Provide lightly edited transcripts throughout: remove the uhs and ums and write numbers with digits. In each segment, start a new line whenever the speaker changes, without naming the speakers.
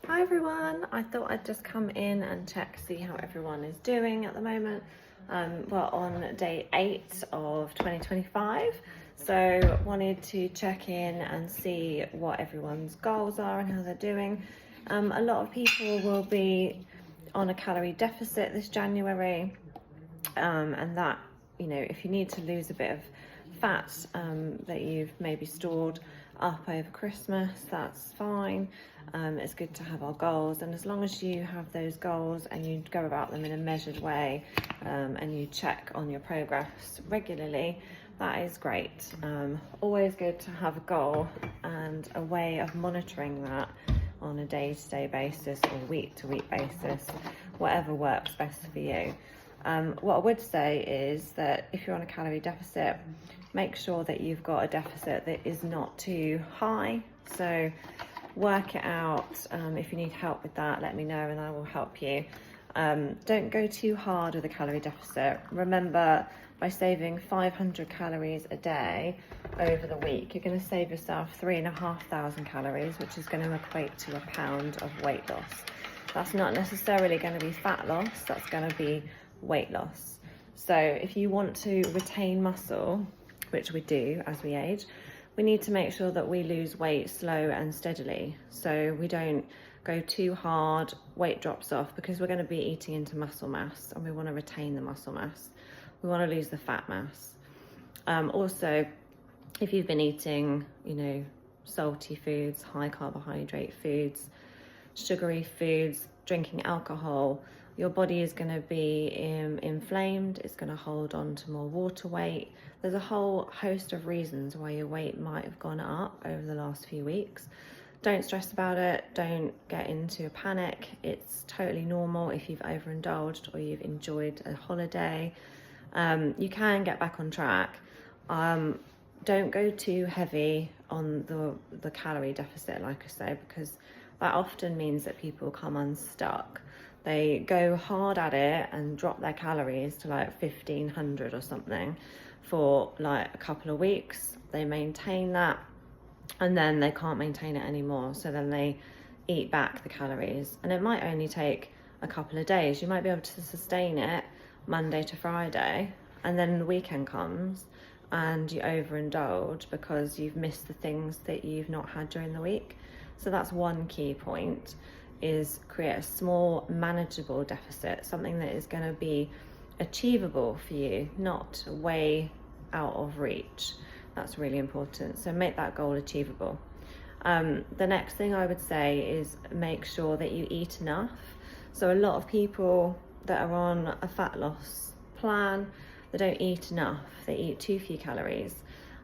Hi everyone, I thought I'd just come in and check, see how everyone is doing at the moment. We're on day 8 of 2025, so wanted to check in and see what everyone's goals are and how they're doing. A lot of people will be on a calorie deficit this January, and that, if you need to lose a bit of fat that you've maybe stored up over Christmas, that's fine. It's good to have our goals, and as long as you have those goals and you go about them in a measured way, and you check on your progress regularly, that is great. Always good to have a goal and a way of monitoring that on a day-to-day basis or week-to-week basis, whatever works best for you. What I would say is that if you're on a calorie deficit, make sure that you've got a deficit that is not too high. So work it out. If you need help with that, let me know and I will help you. Don't go too hard with a calorie deficit. Remember, by saving 500 calories a day over the week, you're going to save yourself 3,500 calories, which is going to equate to a pound of weight loss. That's not necessarily going to be fat loss, that's going to be weight loss. So if you want to retain muscle, which we do as we age, we need to make sure that we lose weight slow and steadily. So we don't go too hard, weight drops off, because we're going to be eating into muscle mass and we want to retain the muscle mass. We want to lose the fat mass. Also, if you've been eating, salty foods, high carbohydrate foods, sugary foods, drinking alcohol, your body is going to be inflamed, it's going to hold on to more water weight. There's a whole host of reasons why your weight might have gone up over the last few weeks. Don't stress about it, don't get into a panic. It's totally normal if you've overindulged or you've enjoyed a holiday. You can get back on track. Don't go too heavy on the calorie deficit, like I say, because that often means that people come unstuck. They go hard at it and drop their calories to like 1,500 or something for like a couple of weeks. They maintain that and then they can't maintain it anymore. So then they eat back the calories, and it might only take a couple of days. You might be able to sustain it Monday to Friday, and then the weekend comes and you overindulge because you've missed the things that you've not had during the week. So that's one key point, is create a small manageable deficit, something that is going to be achievable for you, not way out of reach. That's really important. So make that goal achievable. The next thing I would say is make sure that you eat enough. So a lot of people that are on a fat loss plan, they don't eat enough. They eat too few calories.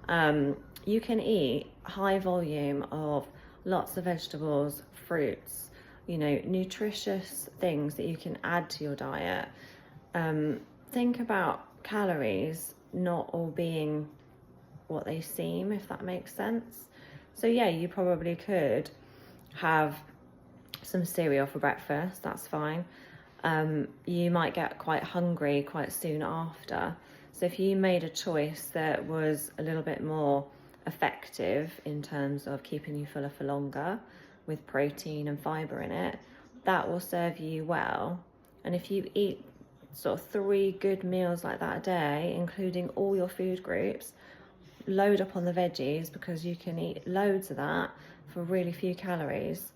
You can eat high volume of lots of vegetables, fruits, nutritious things that you can add to your diet. Think about calories not all being what they seem, if that makes sense. So yeah, you probably could have some cereal for breakfast, that's fine. You might get quite hungry quite soon after. So if you made a choice that was a little bit more effective in terms of keeping you fuller for longer with protein and fiber in it, that will serve you well. And if you eat sort of 3 good meals like that a day, including all your food groups, load up on the veggies, because you can eat loads of that for really few calories.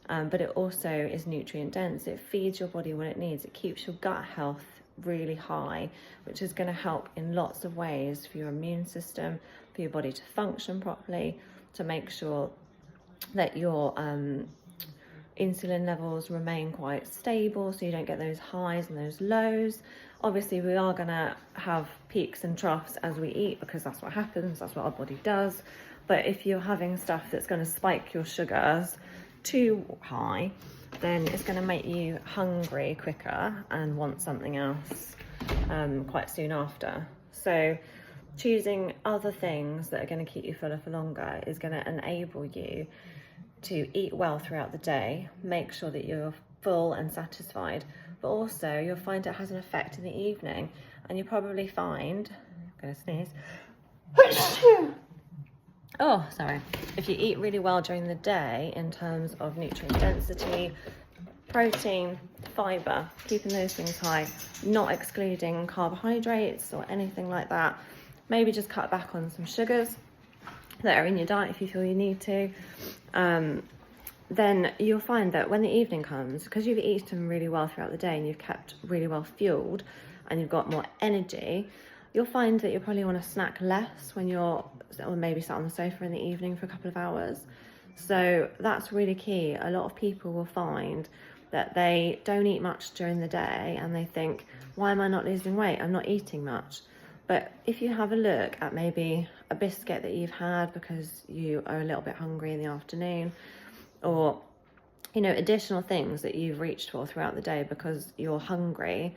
But it also is nutrient dense. It feeds your body what it needs. It keeps your gut health really high, which is going to help in lots of ways for your immune system, for your body to function properly, to make sure that your insulin levels remain quite stable, so you don't get those highs and those lows. Obviously, we are going to have peaks and troughs as we eat, because that's what happens, that's what our body does. But if you're having stuff that's going to spike your sugars too high, then it's going to make you hungry quicker and want something else quite soon after. So choosing other things that are going to keep you fuller for longer is going to enable you to eat well throughout the day, make sure that you're full and satisfied, but also you'll find it has an effect in the evening, and you'll probably find, I'm going to sneeze, If you eat really well during the day in terms of nutrient density, protein, fibre, keeping those things high, not excluding carbohydrates or anything like that, maybe just cut back on some sugars that are in your diet if you feel you need to, then you'll find that when the evening comes, because you've eaten really well throughout the day and you've kept really well fueled and you've got more energy, you'll find that you'll probably want to snack less when you're, or maybe sat on the sofa in the evening for a couple of hours. So that's really key. A lot of people will find that they don't eat much during the day and they think, why am I not losing weight? I'm not eating much. But if you have a look at maybe a biscuit that you've had because you are a little bit hungry in the afternoon, or additional things that you've reached for throughout the day because you're hungry,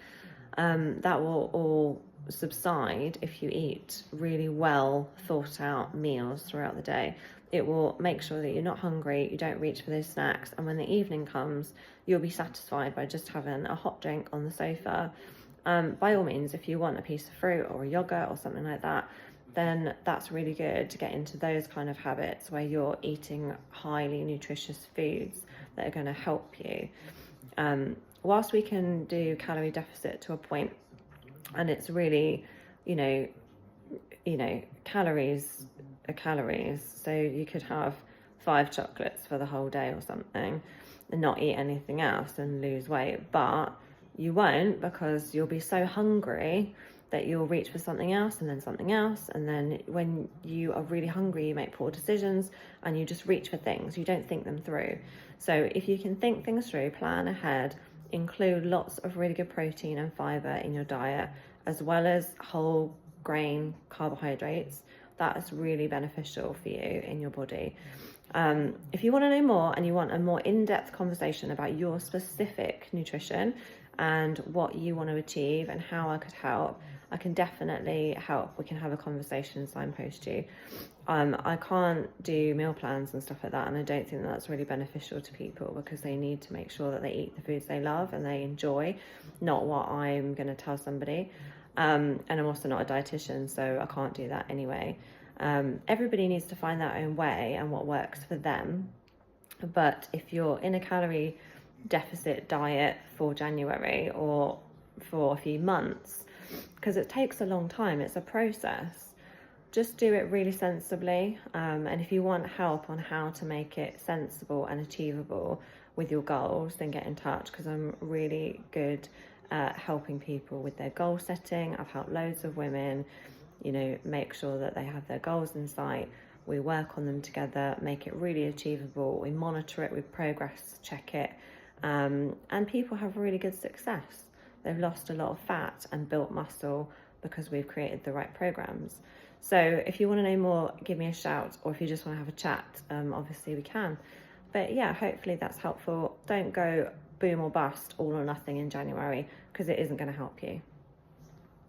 that will all subside if you eat really well thought out meals throughout the day. It will make sure that you're not hungry, you don't reach for those snacks, and when the evening comes, you'll be satisfied by just having a hot drink on the sofa. By all means, if you want a piece of fruit or a yogurt or something like that, then that's really good to get into those kind of habits where you're eating highly nutritious foods that are going to help you. Whilst we can do calorie deficit to a point, and it's really, calories are calories. So you could have 5 chocolates for the whole day or something and not eat anything else and lose weight, but you won't, because you'll be so hungry that you'll reach for something else and then something else, and then when you are really hungry, you make poor decisions and you just reach for things, you don't think them through. So if you can think things through, plan ahead, include lots of really good protein and fibre in your diet, as well as whole grain carbohydrates, that is really beneficial for you in your body. If you want to know more and you want a more in-depth conversation about your specific nutrition and what you want to achieve and how I could help, I can definitely help. We can have a conversation and signpost you. I can't do meal plans and stuff like that, and I don't think that's really beneficial to people, because they need to make sure that they eat the foods they love and they enjoy, not what I'm going to tell somebody. And I'm also not a dietitian, so I can't do that anyway. Everybody needs to find their own way and what works for them. But if you're in a calorie deficit diet for January or for a few months, because it takes a long time, it's a process, just do it really sensibly. And if you want help on how to make it sensible and achievable with your goals, then get in touch, because I'm really good at helping people with their goal setting. I've helped loads of women, make sure that they have their goals in sight. We work on them together, make it really achievable. We monitor it, we progress check it. And people have really good success. They've lost a lot of fat and built muscle because we've created the right programs. So if you want to know more, give me a shout, or if you just want to have a chat, obviously we can. But yeah, hopefully that's helpful. Don't go boom or bust, all or nothing in January, because it isn't going to help you.